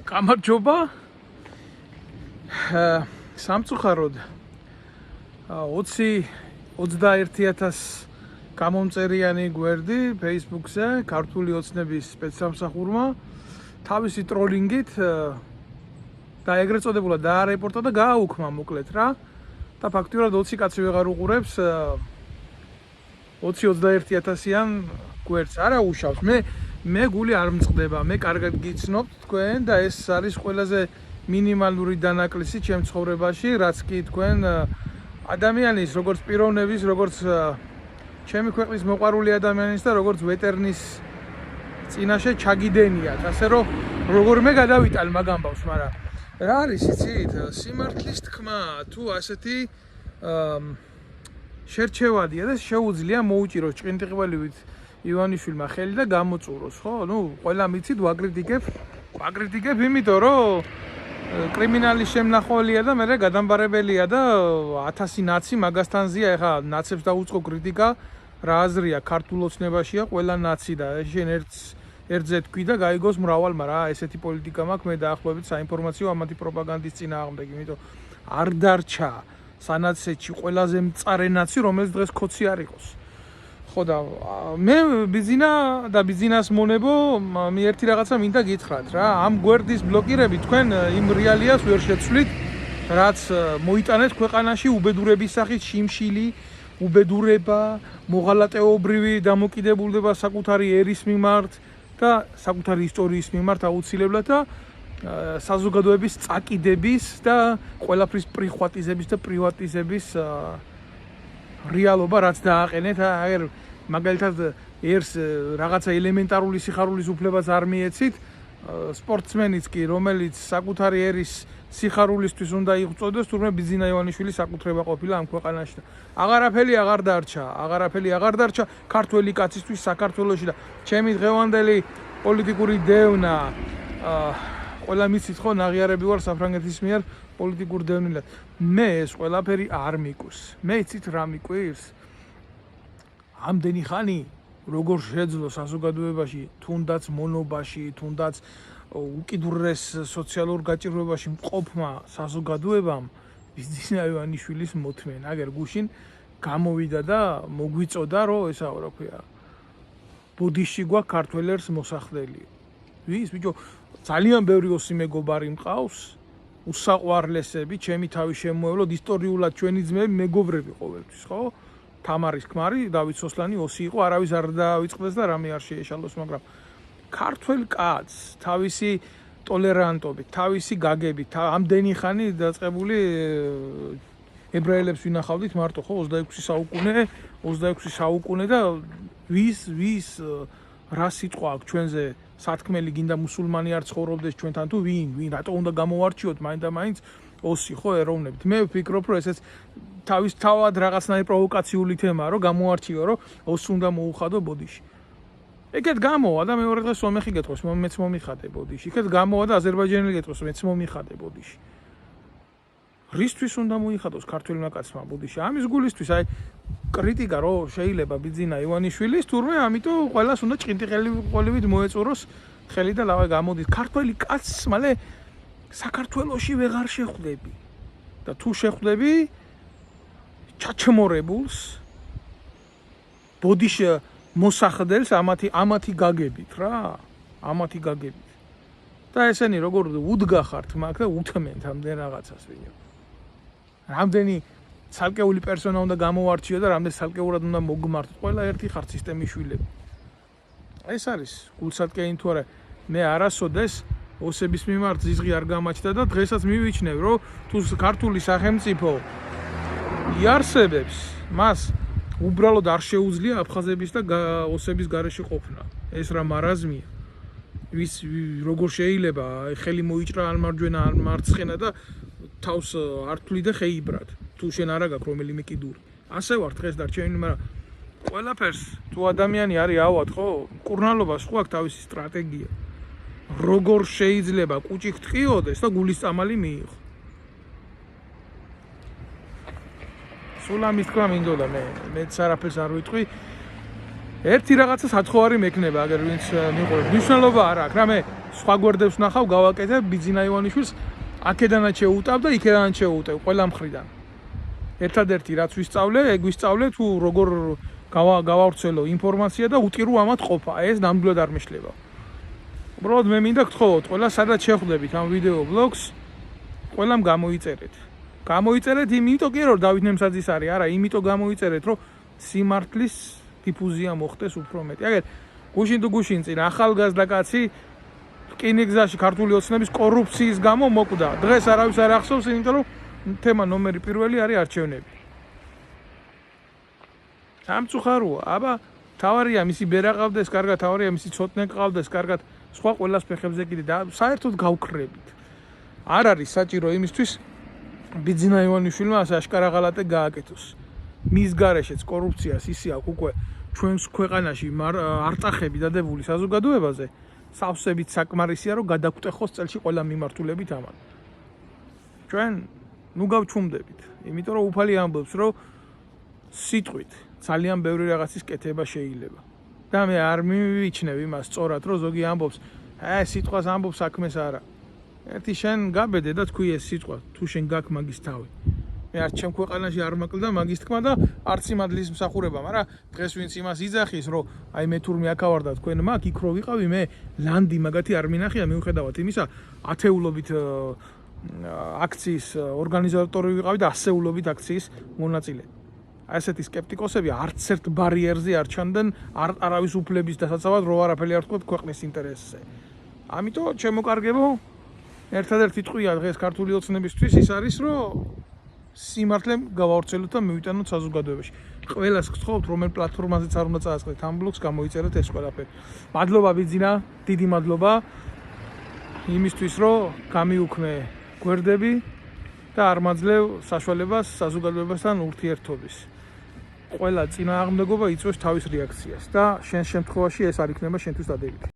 გამარჯობა. სამწუხაროდ 21,000 გამომწერიანი გვერდი Facebook-ზე ქართული ოცნების სპეცსამსახურმა თავისი ტროლინგით და ეგრეთ წოდებულად დაარეპორტა და გააუქმა მოკლედ რა. და ფაქტიურად 20 კაცი ვეღარ უყურებს 21,000-იან გვერდს. არა უშავს. მე გული არ მწყდება. მე კარგად გიცნობთ თქვენ და ეს არის ყველაზე მინიმალური დანაკლისი ჩემ ცხოვრებაში, რაც კი თქვენ ადამიანის, როგორც პიროვნების, როგორც ჩემი ქვეყნის მოყვარული ადამიანის და როგორც ვეტერნის წინაშე ჩაგიდენიათ. ასე რომ როგორმე გადავიტან მაგ ამბავს, მაგრამ რა არის იცით? სიმართლის თქმა თუ ასეთი შერჩევადია და შეუძლია მოუჭიროს ჭყინტიყველივით ივანიშვილმა ხელი და გამოწუროს, ხო? ნუ ყველა მიცით ვაკრიტიკებ იმიტომ რომ კრიმინალის შემნახველია და მე გადამბარებელია და 1000 ნაცი მაგასთანზია. ეხლა ნაცებს დაუწყო კრიტიკა, რა აზრია ქართულ ოცნებაშია ყველა ნაცი და შენ ერთზე თქვი და გაიგოს მრავალმა რა ესეთი პოლიტიკა მაქვს. მე დაახლოებით საინფორმაციო ამათი პროპაგანდის წინააღმდეგ, იმიტომ არ დარჩა სანაცეთში ყველაზე მწარე ნაცი, რომელიც დღეს ქოცი არ იყოს. ხო და მე ბიზინა და ბიზინას მონებო მე ერთი რაღაცა მინდა გითხრათ რა. ამ გვერდის ბლოკირებით თქვენ იმ რეალიას ვერ შეცვლით, რაც მოიტანეთ ქვეყანაში უბედურების სახით შიმშილი, უბედურება, მოღალატეობრივი დამოკიდებულება საკუთარი ერის მიმართ და საკუთარი ისტორიის მიმართ აუცილებლად და საზოგადოების წაკიდების და ყველაფრის პრიხვატიზების და პრივატიზების რეალობა რაც დააყენეთ. აგერ მაგალითად ერს რაღაცა ელემენტარული სიხარულის უფლებაც არ მიეცით, სპორტსმენიც კი რომელიც საკუთარი ერის სიხარულისთვის უნდა იღვწოდეს, თურმე ბიზინა ივანიშვილი საკუთრება ყოფილა ამ ქვეყანაში. აღარაფერი აღარ დარჩა ქართველი კაცისთვის საქართველოში და ჩემი დღევანდელი პოლიტიკური დევნა ყველა მიცით ხო ნაღიარები ვარ საფრანგეთის მიერ პოლიტიკურ დევნილად. მე ეს ყველაფერი არ მიკვირს. მე იცით რა მიკვირს? ამდენი ხანი როგორ შეძლო საზოგადოებაში, თუნდაც მონობაში, თუნდაც უკიდურეს სოციალურ გაჭირვებაში მყოფმა საზოგადოებამ ბიზინა ივანიშვილის მოთმენა. აგერ გუშინ გამოვიდა და მოგვიწოდა რომ ესა რა ქვია ბოდიში გვაქვს ქართველებს მოსახლელი. ვის ბიჭო ძალიან ბევრი ოსი მეგობარი მყავს, უსაყვარლესები, ჩემი თავი შემოევლოდ ისტორიულად ჩვენი ძმები მეგობრები ყოველთვის, ხო? თამარის ქმარი დავით სოსლანი ოსი იყო, არავის არ დაავიწყდეს და რამე არ შეეშალოს, მაგრამ ქართველ კაცს თავისი ტოლერანტობით, თავისი გაგებით, ამდენი ხანი დაწყებული ებრაელებს ვინახავდით მარტო ხო 26 საუკუნე და ვის რა სიტყვა აქვს ჩვენზე სათქმელი გინდა მუსულმანი არ ცხოვრობდეს ჩვენთან თუ ვინ რატო უნდა გამოვარჩიოთ მაინდა-მაინც ოსი ხო ეროვნებით. მე ვფიქრობ რომ ესეც თავის თავად რაღაცნაირი პროვოკაციული თემაა რომ გამოვარჩიო რომ ოსი უნდა მოუხადო ბოდიში. ეგეთ გამოვა და მეორე დღეს სომეხი გეტყვის მეც მომიხადე ბოდიში. ეგეთ გამოვა და აზერბაიჯანელი გეტყვის მეც მომიხადე ბოდიში. რისთვის უნდა მოიხადოს ქართველმა კაცმა ბოდიში? ამის გულისთვის აი კრიტიკა რო შეიძლება ბიზინა ივანიშვილის, თურმე ამიტომ ყველას უნდა ჭყინტიყელივით მოეწუროს ხელი და ლავე გამოდით. ქართველი კაცს მალე საქართველოში ვეღარ შეხვდები. და თუ შეხვდები ჩაჩმორებულს ბოდიში მოსახდელს ამათი გაგებით რა, ამათი გაგებით. და ესენი როგორ უდგახართ მაგ და უთმენთ ამდენ რაღაცას ვინო. რამდენი ცალკეული პერსონა უნდა გამოვარჩიო და რამდენი ცალკეულად უნდა მოგმართოთ. ყველა ერთი ხართ სისტემის შვილები. ეს არის გულსატკეინი თუ არა. მე არასოდეს ოსების მიმართ ზიზღი არ გამაჩნდა და დღესაც მივიჩნევ რომ თუ ქართული სახელმწიფო იარსებებს, მას უბრალოდ არ შეუძლია აფხაზების და ოსების გარეშე ყოფნა. ეს რა მარაზმია. ვის როგორ შეიძლება ხელი მოიჭრა ან მარჯვენა ან მარცხენა და თავს არ თვლი და ხეიბრად. თუ შენ არა გაქვს რომელიმე კიდური. ასე ვარ დღეს დარჩენილი, მაგრამ ყველაფერს თუ ადამიანი არის ავად ხო, მკურნალობას ხო აქვს თავისი სტრატეგია. როგორ შეიძლება კუჭი ხტყიოდეს და გულის წამალი მიიღო. სულ ამის თქმა მინდოდა მეც არაფერს არ ვიტყვი. ერთი რაღაცა სათხოვარი მექნება, აგერ ვინც მიყურებს. მნიშვნელობა არ აქვს, რამე სხვა გვერდებს ნახავ, გავაკეთებ ბიძინა ივანიშვილს, აქედანაც შეუტავ და იქედანაც შეუტევ, ყველა მხრიდან. ერთადერთი რაც ვისწავლე, ეგ ვისწავლე თუ როგორ გავავრცელო ინფორმაცია და უტირო ამათ ყოფა. ეს ნამდვილად არ მეშლება. უბრალოდ მე მინდა გთხოვოთ, ყველა სადაც შეხვდებით ამ ვიდეო ბლოგს, ყველამ გამოიწერეთ. გამოიწერეთ იმიტომ კი რომ დავით ნემსაძის არის, არა, იმიტომ გამოიწერეთ, რომ სიმართლის დიფუზია მოხდეს უფრო მეტი. აგერ გუშინ თუ გუშინ წინ ახალგაზრდა კაცი რკინიგზაში ქართული ოცნების კორუფციის გამო მოკვდა. დღეს არავის არ ახსოვს, იმიტომ რომ თემა ნომერი პირველი არის არჩევნები. სამწუხაროა, აბა თავარია მისი ბერა ყავდეს, კარგად თავარია მისი ცოტნე ყავდეს, კარგად სხვა ყველას ფეხებზე კიდე და საერთოდ გავქრებით. არ არის საჭირო იმისთვის ბიძინა ივანიშვილმა ასე აშკარა ღალატე გააკეთოს. მის გარეშეც კორუფციას ისი აქვს უკვე ჩვენს ქვეყანაში არტახები დადებული საზოგადოებაზე, სავსებით საკმარისია რომ გადაგტეხოს წელში ყველა მიმართულებით ამან. ჩვენ ნუ გავჩუმდებით, იმიტომ რომ უფალი ამბობს, რომ სიტყვით ძალიან ბევრი რაღაცის კეთება შეიძლება. და მე არ მივიჩნევ იმას სწორად, რომ ზოგი ამბობს, სიტყვას ამბობს საქმეს არა. ერთი შენ გაბედე და თქვი ეს სიტყვა, თუ შენ გაქვს მაგის თავი. მე არც ჩემ ქვეყანაში არ მაკლდა მაგის თქმა და არც იმადლის მსახურება, მაგრამ დღეს ვინც იმას იძახის, რომ აი მე თურმე აქ ავარ და თქვენ მაგ იქ რო ვიყავი, მე ლანდი მაგათი არ მინახია, მიუხედავად იმისა, ათეულობით აქციის ორგანიზატორი ვიყავი და ასეულობით აქციის მონაწილე. აი ესეთი სკეპტიკოსები არც ერთ ბარიერზე არ ჩანდნენ, არავის უფლების დასაცავად რო არაფერი არ თქვა ქვეყნის ინტერესზე. ამიტომ შემოკარგებო ერთადერთი ტყვია დღეს ქართული ოცნებისთვის ის არის, რომ სიმართლე გავავრცელოთ და მივიტანოთ საზოგადოებაში. ყველას გთხოვთ, რომელ პლატფორმაზეც არ უნდა წაასწრეთ ამ ბლოგს, გამოიწერეთ ეს ყველაფერი. მადლობა ბიძინა, დიდი მადლობა იმისთვის, რომ გამიუქმე გვერდები და არ მაძლევ საშუალებას საზოგადოებასთან ურთიერთობის. ყველა წინააღმდეგობა იწვევს თავის რეაქციას და შენ შემთხვევაში ეს არ იქნება შენთვის დადებითი.